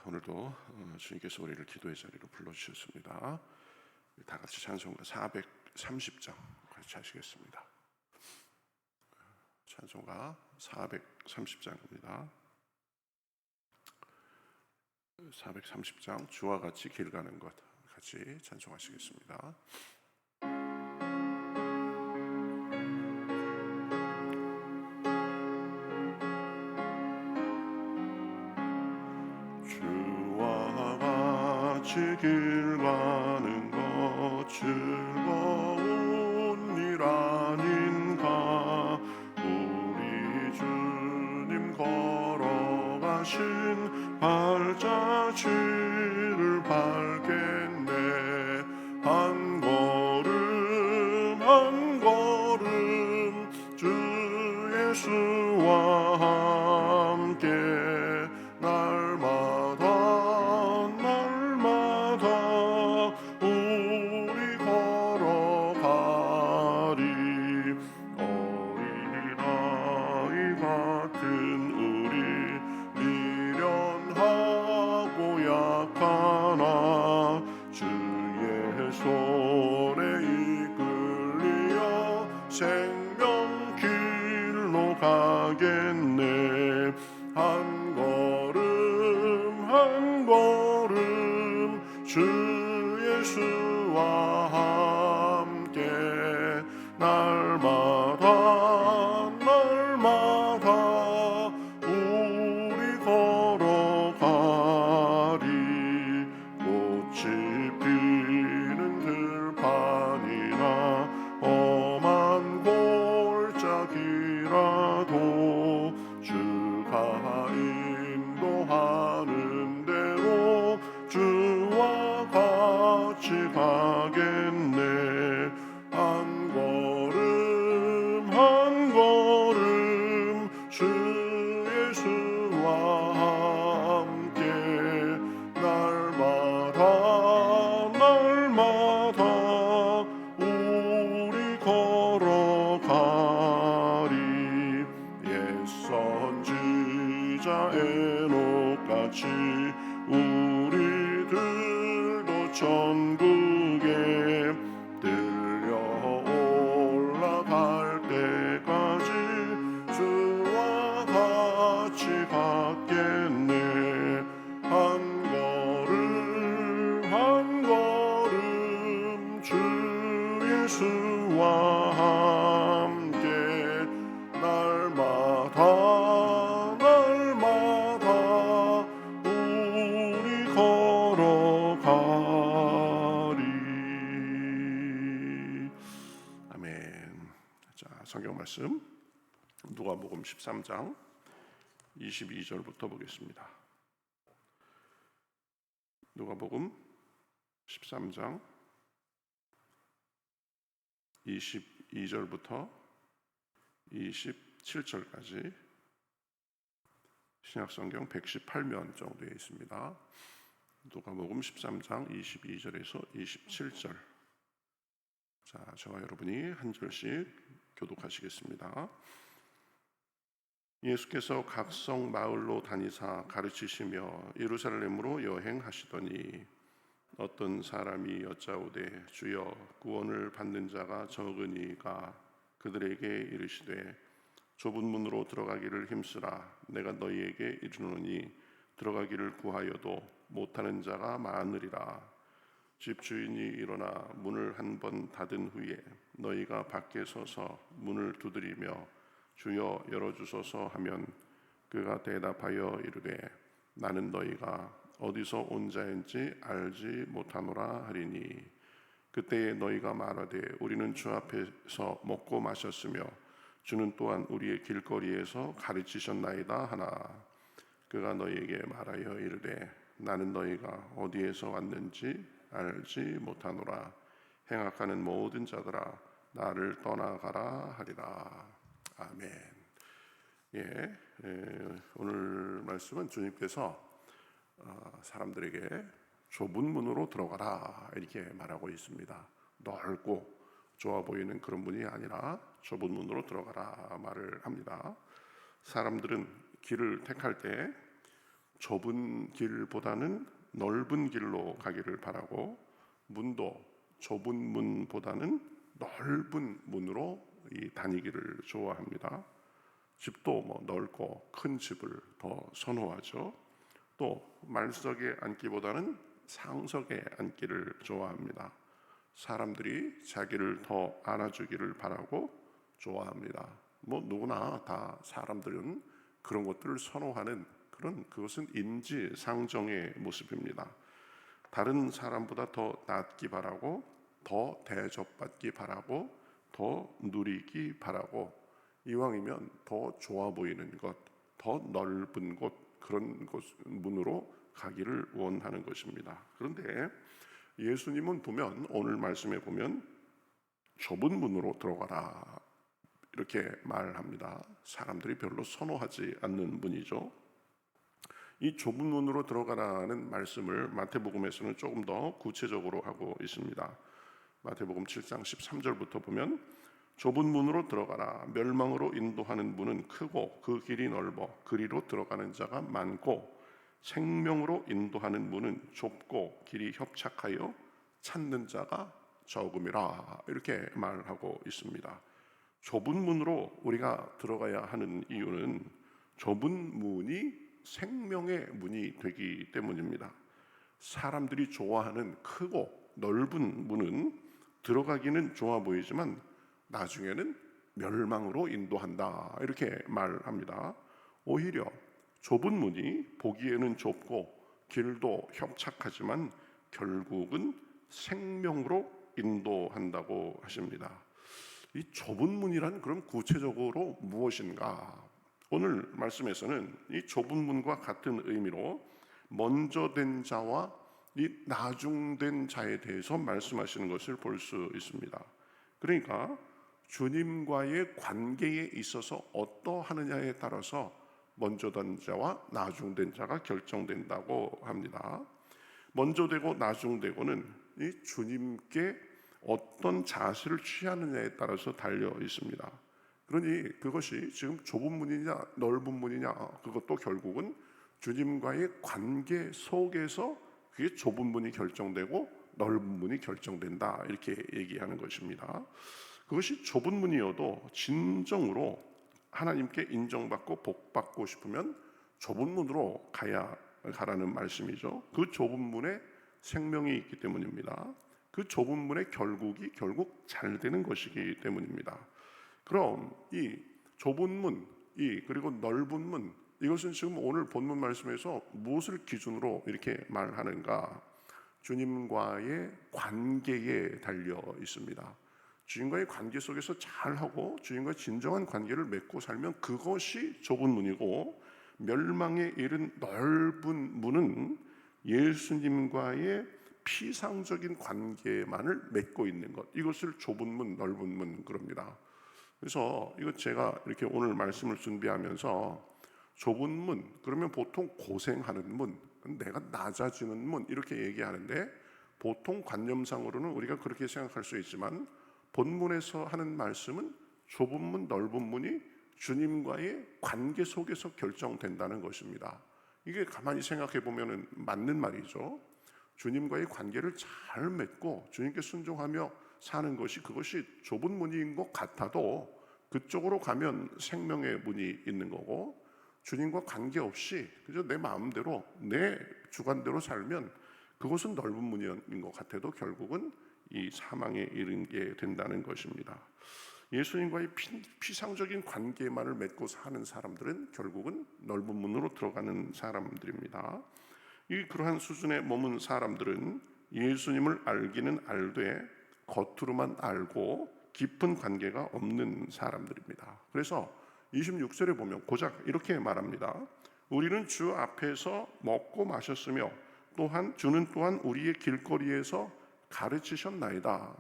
오늘도 주님께서 우리를 기도의 자리로 불러주셨습니다. 다 같이 찬송가 430장 같이 하시겠습니다. 찬송가 430장입니다. 430장 주와 같이 길 가는 것 같이 찬송하시겠습니다. 길 가는 것 즐거운 일 아닌가. 우리 주님 걸어가신 발자취를 밟겠네. 한 걸음 한 걸음 주 예수와 함께 날마다 우리 걸어가리. 어린아이 같은 우리 미련하고 약하나 주의 손에 이끌려 생명길로 가겠네. 한 걸음 한 걸음 주 예수와 함께 날마다 우리 걸어가리. 꽃이 피는 들판이나 험한 골짜기라도 주가 인도하는 대로 주와 같이 가겠네. 한 걸음 한 걸음 주 예수와 함께 날마다 우리 걸어가리. 옛 선지자 에녹같이 우리들도 천국에 들려 올라갈 때까지 주와 같이 갔겠네. 한 걸음 한 걸음 주 예수와 함께 날마다 우리 걸어가리. 아멘. 자, 성경 말씀 누가복음 13장 22절부터 보겠습니다. 누가복음 13장 22절부터 27절까지 신약성경 118면 정도에 있습니다. 누가복음 13장 22절에서 27절. 자, 저와 여러분이 한 절씩 교독하시겠습니다. 예수께서 각성 마을로 다니사 가르치시며 예루살렘으로 여행하시더니 어떤 사람이 여짜오되 주여 구원을 받는 자가 적으니가 그들에게 이르시되 좁은 문으로 들어가기를 힘쓰라. 내가 너희에게 이르노니 들어가기를 구하여도 못하는 자가 많으리라. 집주인이 일어나 문을 한 번 닫은 후에 너희가 밖에 서서 문을 두드리며 주여 열어주소서 하면 그가 대답하여 이르되 나는 너희가 어디서 온 자인지 알지 못하노라 하리니 그때에 너희가 말하되 우리는 주 앞에서 먹고 마셨으며 주는 또한 우리의 길거리에서 가르치셨나이다 하나 그가 너희에게 말하여 이르되 나는 너희가 어디에서 왔는지 알지 못하노라. 행악하는 모든 자들아 나를 떠나가라 하리라. 아멘. 오늘 말씀은 주님께서 사람들에게 좁은 문으로 들어가라 이렇게 말하고 있습니다. 넓고 좋아 보이는 그런 문이 아니라 좁은 문으로 들어가라 말을 합니다. 사람들은 길을 택할 때 좁은 길보다는 넓은 길로 가기를 바라고, 문도 좁은 문보다는 넓은 문으로 다니기를 좋아합니다. 집도 넓고 큰 집을 더 선호하죠. 또 말석에 앉기보다는 상석에 앉기를 좋아합니다. 사람들이 자기를 더 안아주기를 바라고 좋아합니다. 누구나 다 사람들은 그런 것들을 선호하는 그것은 인지상정의 모습입니다. 다른 사람보다 더 낫기 바라고, 더 대접받기 바라고, 더 누리기 바라고, 이왕이면 더 좋아 보이는 것, 더 넓은 곳, 그런 곳 문으로 가기를 원하는 것입니다. 그런데 예수님은 보면, 오늘 말씀에 보면 좁은 문으로 들어가라 이렇게 말합니다. 사람들이 별로 선호하지 않는 문이죠. 이 좁은 문으로 들어가라는 말씀을 마태복음에서는 조금 더 구체적으로 하고 있습니다. 마태복음 7장 13절부터 보면, 좁은 문으로 들어가라. 멸망으로 인도하는 문은 크고 그 길이 넓어 그리로 들어가는 자가 많고, 생명으로 인도하는 문은 좁고 길이 협착하여 찾는 자가 적음이라, 이렇게 말하고 있습니다. 좁은 문으로 우리가 들어가야 하는 이유는 좁은 문이 생명의 문이 되기 때문입니다. 사람들이 좋아하는 크고 넓은 문은 들어가기는 좋아 보이지만 나중에는 멸망으로 인도한다, 이렇게 말합니다. 오히려 좁은 문이 보기에는 좁고 길도 협착하지만 결국은 생명으로 인도한다고 하십니다. 이 좁은 문이란 그럼 구체적으로 무엇인가? 오늘 말씀에서는 이 좁은 문과 같은 의미로 먼저 된 자와 이 나중된 자에 대해서 말씀하시는 것을 볼 수 있습니다. 그러니까 주님과의 관계에 있어서 어떠하느냐에 따라서 먼저 된 자와 나중된 자가 결정된다고 합니다. 먼저 되고 나중되고는 이 주님께 어떤 자세를 취하느냐에 따라서 달려 있습니다. 그러니 그것이 지금 좁은 문이냐 넓은 문이냐, 그것도 결국은 주님과의 관계 속에서 그게 좁은 문이 결정되고 넓은 문이 결정된다, 이렇게 얘기하는 것입니다. 그것이 좁은 문이어도 진정으로 하나님께 인정받고 복받고 싶으면 좁은 문으로 가라는 말씀이죠. 그 좁은 문에 생명이 있기 때문입니다. 그 좁은 문의 결국 잘 되는 것이기 때문입니다. 그럼 이 좁은 문, 그리고 넓은 문, 이것은 지금 오늘 본문 말씀에서 무엇을 기준으로 이렇게 말하는가? 주님과의 관계에 달려 있습니다. 주님과의 관계 속에서 잘하고 주님과 진정한 관계를 맺고 살면 그것이 좁은 문이고, 멸망에 이른 넓은 문은 예수님과의 피상적인 관계만을 맺고 있는 것, 이것을 좁은 문, 넓은 문 그럽니다. 그래서 이거 제가 이렇게 오늘 말씀을 준비하면서 좁은 문, 그러면 보통 고생하는 문, 내가 낮아지는 문, 이렇게 얘기하는데, 보통 관념상으로는 우리가 그렇게 생각할 수 있지만 본문에서 하는 말씀은 좁은 문, 넓은 문이 주님과의 관계 속에서 결정된다는 것입니다. 이게 가만히 생각해 보면 맞는 말이죠. 주님과의 관계를 잘 맺고 주님께 순종하며 사는 것이, 그것이 좁은 문인 것 같아도 그쪽으로 가면 생명의 문이 있는 거고, 주님과 관계없이 그저 내 마음대로 내 주관대로 살면 그것은 넓은 문인 것 같아도 결국은 이 사망에 이르게 된다는 것입니다. 예수님과의 피상적인 관계만을 맺고 사는 사람들은 결국은 넓은 문으로 들어가는 사람들입니다. 그러한 수준에 머문 사람들은 예수님을 알기는 알되 겉으로만 알고 깊은 관계가 없는 사람들입니다. 그래서 26절에 보면 고작 이렇게 말합니다. 우리는 주 앞에서 먹고 마셨으며 주는 또한 우리의 길거리에서 가르치셨나이다.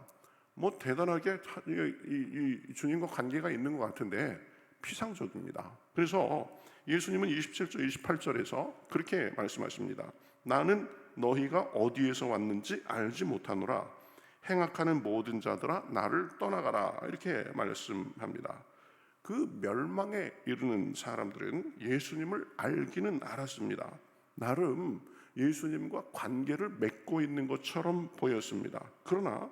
대단하게 이 주님과 관계가 있는 것 같은데 피상적입니다. 그래서 예수님은 27절, 28절에서 그렇게 말씀하십니다. 나는 너희가 어디에서 왔는지 알지 못하노라. 행악하는 모든 자들아 나를 떠나가라. 이렇게 말씀합니다. 그 멸망에 이르는 사람들은 예수님을 알기는 알았습니다. 나름 예수님과 관계를 맺고 있는 것처럼 보였습니다. 그러나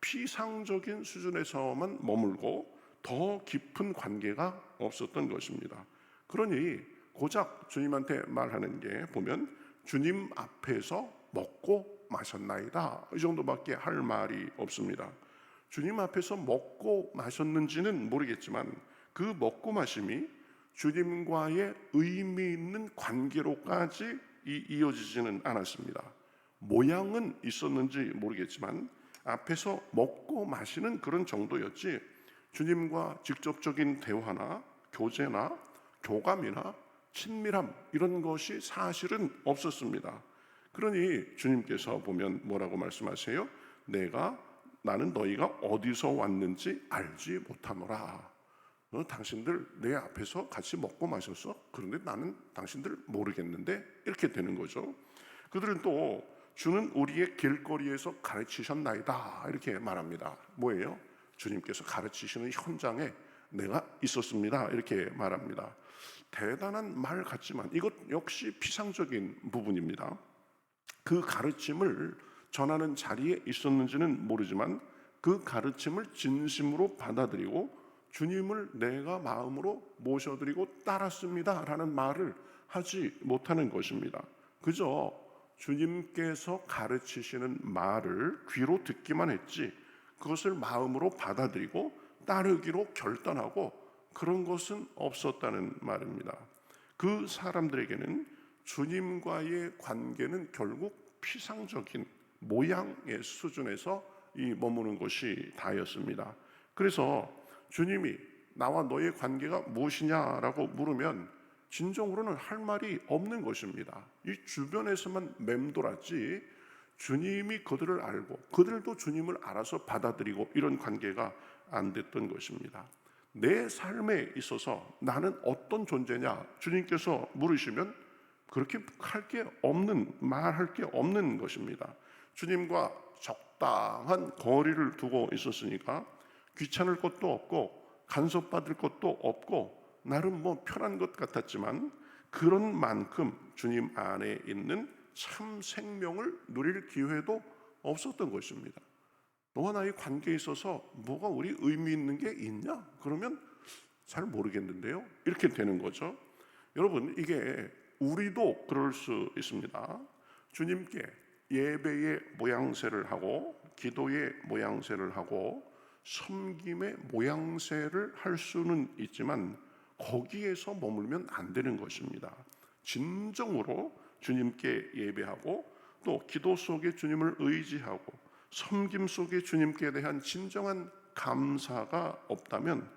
피상적인 수준에서만 머물고 더 깊은 관계가 없었던 것입니다. 그러니 고작 주님한테 말하는 게 보면 주님 앞에서 먹고 마셨나이다, 이 정도밖에 할 말이 없습니다. 주님 앞에서 먹고 마셨는지는 모르겠지만 그 먹고 마심이 주님과의 의미 있는 관계로까지 이어지지는 않았습니다. 모양은 있었는지 모르겠지만 앞에서 먹고 마시는 그런 정도였지 주님과 직접적인 대화나 교제나 교감이나 친밀함, 이런 것이 사실은 없었습니다. 그러니 주님께서 보면 뭐라고 말씀하세요? 나는 너희가 어디서 왔는지 알지 못하노라. 당신들 내 앞에서 같이 먹고 마셨어? 그런데 나는 당신들 모르겠는데, 이렇게 되는 거죠. 그들은 또 주는 우리의 길거리에서 가르치셨나이다, 이렇게 말합니다. 뭐예요? 주님께서 가르치시는 현장에 내가 있었습니다, 이렇게 말합니다. 대단한 말 같지만 이것 역시 피상적인 부분입니다. 그 가르침을 전하는 자리에 있었는지는 모르지만 그 가르침을 진심으로 받아들이고 주님을 내가 마음으로 모셔드리고 따랐습니다 라는 말을 하지 못하는 것입니다. 그저 주님께서 가르치시는 말을 귀로 듣기만 했지 그것을 마음으로 받아들이고 따르기로 결단하고 그런 것은 없었다는 말입니다. 그 사람들에게는 주님과의 관계는 결국 피상적인 모양의 수준에서 머무는 것이 다였습니다. 그래서 주님이 나와 너의 관계가 무엇이냐라고 물으면 진정으로는 할 말이 없는 것입니다. 이 주변에서만 맴돌았지 주님이 그들을 알고 그들도 주님을 알아서 받아들이고 이런 관계가 안 됐던 것입니다. 내 삶에 있어서 나는 어떤 존재냐 주님께서 물으시면 그렇게 말할 게 없는 것입니다. 주님과 적당한 거리를 두고 있었으니까 귀찮을 것도 없고 간섭받을 것도 없고 나름 편한 것 같았지만 그런 만큼 주님 안에 있는 참 생명을 누릴 기회도 없었던 것입니다. 너와 나의 관계에 있어서 뭐가 우리 의미 있는 게 있냐? 그러면 잘 모르겠는데요, 이렇게 되는 거죠. 여러분, 이게 우리도 그럴 수 있습니다. 주님께 예배의 모양새를 하고 기도의 모양새를 하고 섬김의 모양새를 할 수는 있지만 거기에서 머물면 안 되는 것입니다. 진정으로 주님께 예배하고 또 기도 속에 주님을 의지하고 섬김 속에 주님께 대한 진정한 감사가 없다면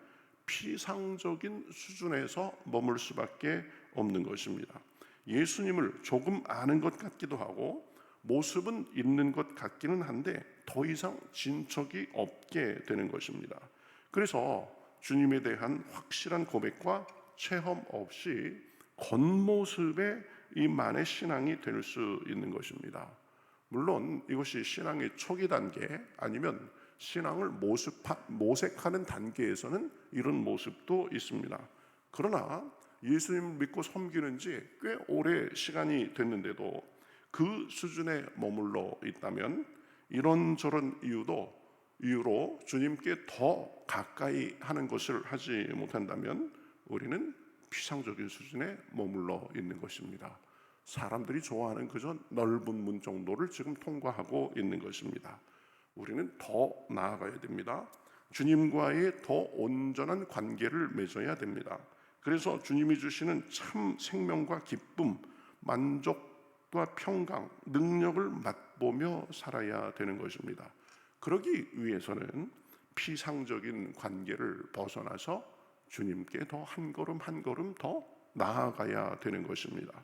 피상적인 수준에서 머물 수밖에 없는 것입니다. 예수님을 조금 아는 것 같기도 하고 모습은 있는 것 같기는 한데 더 이상 진척이 없게 되는 것입니다. 그래서 주님에 대한 확실한 고백과 체험 없이 겉모습의 이만의 신앙이 될 수 있는 것입니다. 물론 이것이 신앙의 초기 단계 아니면 신앙을 모색하는 단계에서는 이런 모습도 있습니다. 그러나 예수님을 믿고 섬기는 지 꽤 오래 시간이 됐는데도 그 수준에 머물러 있다면 이런저런 이유로 주님께 더 가까이 하는 것을 하지 못한다면 우리는 피상적인 수준에 머물러 있는 것입니다. 사람들이 좋아하는 그저 넓은 문 정도를 지금 통과하고 있는 것입니다. 우리는 더 나아가야 됩니다. 주님과의 더 온전한 관계를 맺어야 됩니다. 그래서 주님이 주시는 참 생명과 기쁨, 만족과 평강, 능력을 맛보며 살아야 되는 것입니다. 그러기 위해서는 피상적인 관계를 벗어나서 주님께 더 한 걸음 더 나아가야 되는 것입니다.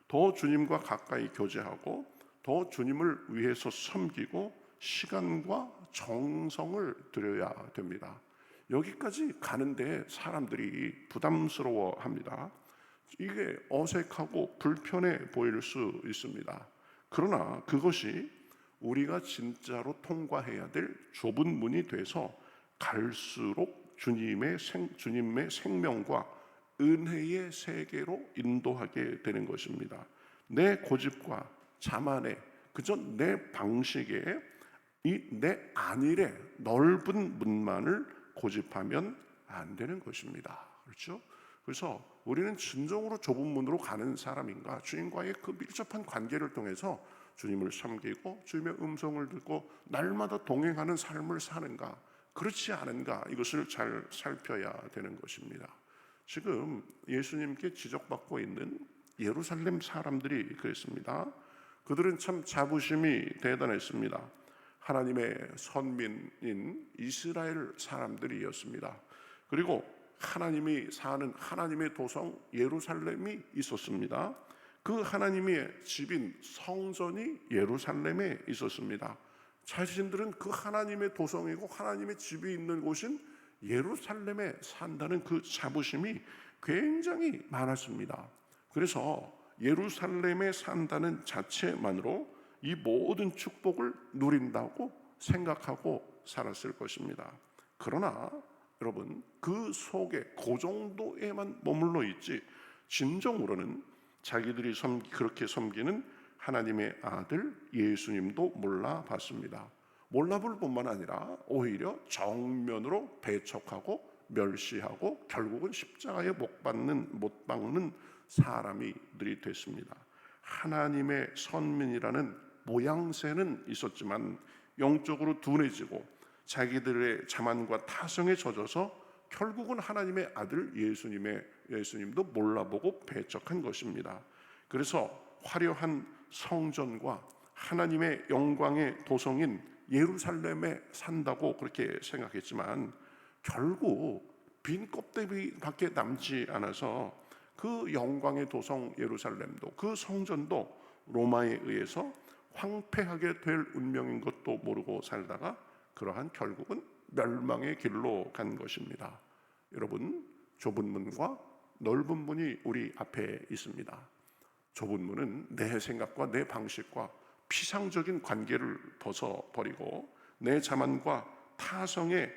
더 주님과 가까이 교제하고 더 주님을 위해서 섬기고 시간과 정성을 들여야 됩니다. 여기까지 가는데 사람들이 부담스러워합니다. 이게 어색하고 불편해 보일 수 있습니다. 그러나 그것이 우리가 진짜로 통과해야 될 좁은 문이 돼서 갈수록 주님의 생명과 은혜의 세계로 인도하게 되는 것입니다. 내 고집과 자만에 그저 내 방식에 이 내 안일의 넓은 문만을 고집하면 안 되는 것입니다. 그렇죠? 그래서 우리는 진정으로 좁은 문으로 가는 사람인가, 주님과의 그 밀접한 관계를 통해서 주님을 섬기고 주님의 음성을 듣고 날마다 동행하는 삶을 사는가, 그렇지 않은가, 이것을 잘 살펴야 되는 것입니다. 지금 예수님께 지적받고 있는 예루살렘 사람들이 그랬습니다. 그들은 참 자부심이 대단했습니다. 하나님의 선민인 이스라엘 사람들이었습니다. 그리고 하나님이 사는 하나님의 도성 예루살렘이 있었습니다. 그 하나님의 집인 성전이 예루살렘에 있었습니다. 자신들은 그 하나님의 도성이고 하나님의 집이 있는 곳인 예루살렘에 산다는 그 자부심이 굉장히 많았습니다. 그래서 예루살렘에 산다는 자체만으로 이 모든 축복을 누린다고 생각하고 살았을 것입니다. 그러나 여러분, 그 속에 그 정도에만 머물러 있지 진정으로는 자기들이 그렇게 섬기는 하나님의 아들 예수님도 몰라봤습니다. 몰라볼 뿐만 아니라 오히려 정면으로 배척하고 멸시하고 결국은 십자가에 못 박는 사람들이 됐습니다. 하나님의 선민이라는 모양새는 있었지만 영적으로 둔해지고 자기들의 자만과 타성에 젖어서 결국은 하나님의 아들 예수님도 몰라보고 배척한 것입니다. 그래서 화려한 성전과 하나님의 영광의 도성인 예루살렘에 산다고 그렇게 생각했지만 결국 빈 껍데기밖에 남지 않아서 그 영광의 도성 예루살렘도 그 성전도 로마에 의해서 황폐하게 될 운명인 것도 모르고 살다가 그러한 결국은 멸망의 길로 간 것입니다. 여러분, 좁은 문과 넓은 문이 우리 앞에 있습니다. 좁은 문은 내 생각과 내 방식과 피상적인 관계를 벗어버리고 내 자만과 타성의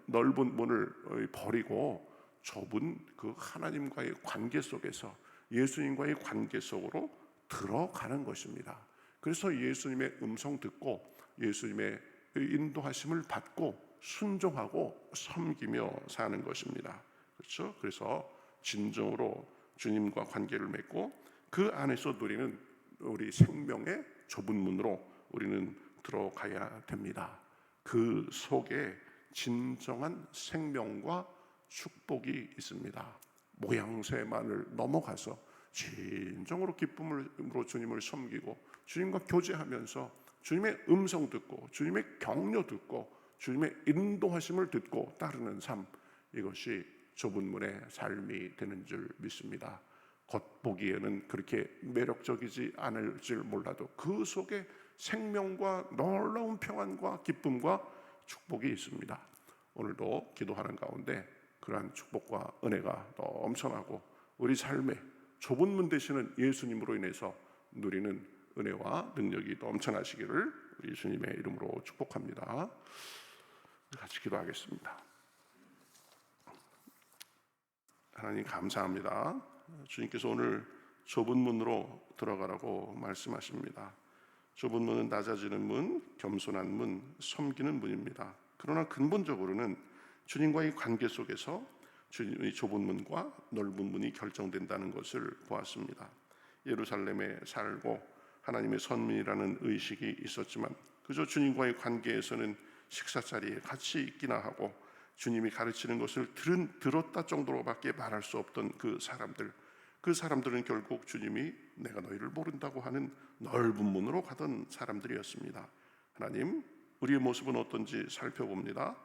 넓은 문을 버리고 좁은 그 하나님과의 관계 속에서 예수님과의 관계 속으로 들어가는 것입니다. 그래서 예수님의 음성 듣고 예수님의 인도하심을 받고 순종하고 섬기며 사는 것입니다. 그렇죠? 그래서 진정으로 주님과 관계를 맺고 그 안에서 누리는 우리 생명의 좁은 문으로 우리는 들어가야 됩니다. 그 속에 진정한 생명과 축복이 있습니다. 모양새만을 넘어가서 진정으로 기쁨으로 주님을 섬기고 주님과 교제하면서 주님의 음성 듣고 주님의 격려 듣고 주님의 인도하심을 듣고 따르는 삶, 이것이 좁은 문의 삶이 되는 줄 믿습니다. 겉보기에는 그렇게 매력적이지 않을 줄 몰라도 그 속에 생명과 놀라운 평안과 기쁨과 축복이 있습니다. 오늘도 기도하는 가운데 그러한 축복과 은혜가 넘쳐나고 우리 삶에 좁은 문 되시는 예수님으로 인해서 누리는 은혜와 능력이 넘쳐나시기를 우리 예수님의 이름으로 축복합니다. 같이 기도하겠습니다. 하나님 감사합니다. 주님께서 오늘 좁은 문으로 들어가라고 말씀하십니다. 좁은 문은 낮아지는 문, 겸손한 문, 섬기는 문입니다. 그러나 근본적으로는 주님과의 관계 속에서 주님의 좁은 문과 넓은 문이 결정된다는 것을 보았습니다. 예루살렘에 살고 하나님의 선민이라는 의식이 있었지만 그저 주님과의 관계에서는 식사 자리에 같이 있기나 하고 주님이 가르치는 것을 들었다 정도로밖에 말할 수 없던 그 사람들은 결국 주님이 내가 너희를 모른다고 하는 넓은 문으로 가던 사람들이었습니다. 하나님, 우리의 모습은 어떤지 살펴봅니다.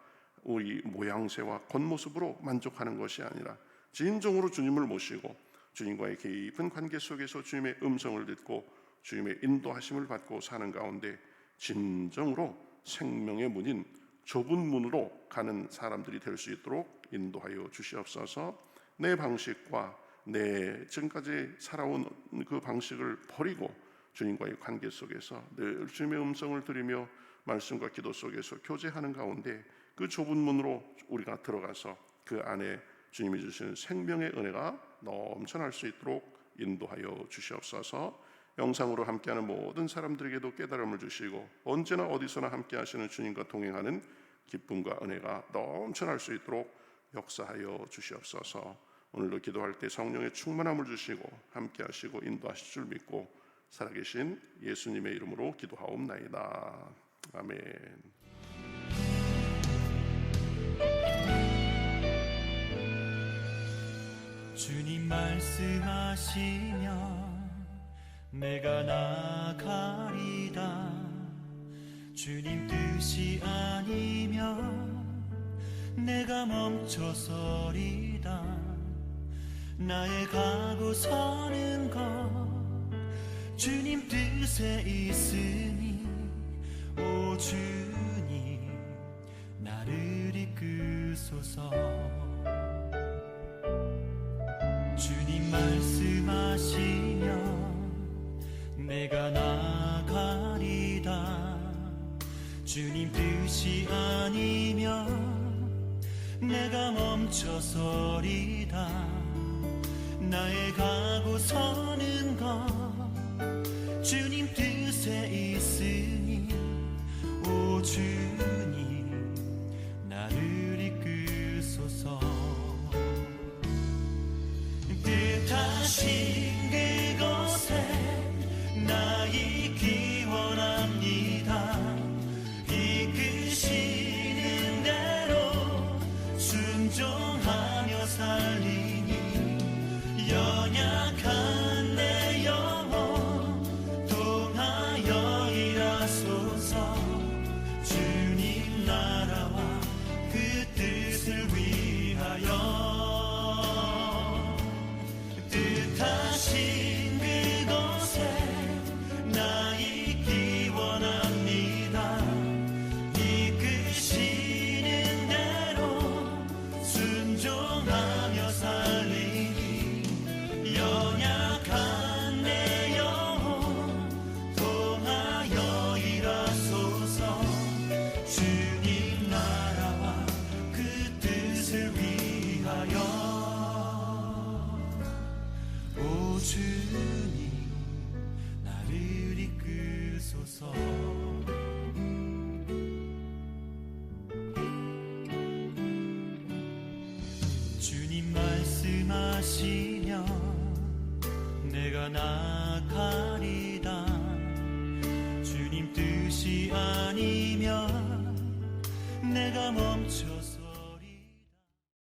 우리 모양새와 겉모습으로 만족하는 것이 아니라 진정으로 주님을 모시고 주님과의 깊은 관계 속에서 주님의 음성을 듣고 주님의 인도하심을 받고 사는 가운데 진정으로 생명의 문인 좁은 문으로 가는 사람들이 될 수 있도록 인도하여 주시옵소서. 내 방식과 내 지금까지 살아온 그 방식을 버리고 주님과의 관계 속에서 늘 주님의 음성을 들으며 말씀과 기도 속에서 교제하는 가운데 그 좁은 문으로 우리가 들어가서 그 안에 주님이 주시는 생명의 은혜가 넘쳐날 수 있도록 인도하여 주시옵소서. 영상으로 함께하는 모든 사람들에게도 깨달음을 주시고 언제나 어디서나 함께하시는 주님과 동행하는 기쁨과 은혜가 넘쳐날 수 있도록 역사하여 주시옵소서. 오늘도 기도할 때 성령의 충만함을 주시고 함께하시고 인도하실 줄 믿고 살아계신 예수님의 이름으로 기도하옵나이다. 아멘. 주님 말씀하시면 내가 나가리다. 주님 뜻이 아니면 내가 멈춰서리다. 나의 가고 서는 것 주님 뜻에 있으니 오 주님 나를 이끄소서. 주님 말씀하시면 내가 나가리다. 주님 뜻이 아니면 내가 멈춰서리다. 나의 가고 서는 것 주님 뜻에 있으니 오 주님 나를 이끄소서. 뜻하신 그곳에 나 있기 원합니다. 이끄시는 대로 순종하며 살리니 연약한 내 영혼 통하여 일하소서. 주님 나라와 그 뜻을 위하여 뜻하신 그곳에 나 있기 원합니다. 이끄시는 대로 순종하며 살리니 연약한 내 영혼 통하여 일하소서. 주님 나라와 그 뜻을 위하여 오 주님 나를 이끄소서. 주님 말씀하시면 내가 나가리다. 주님 뜻이 아니면 내가 멈춰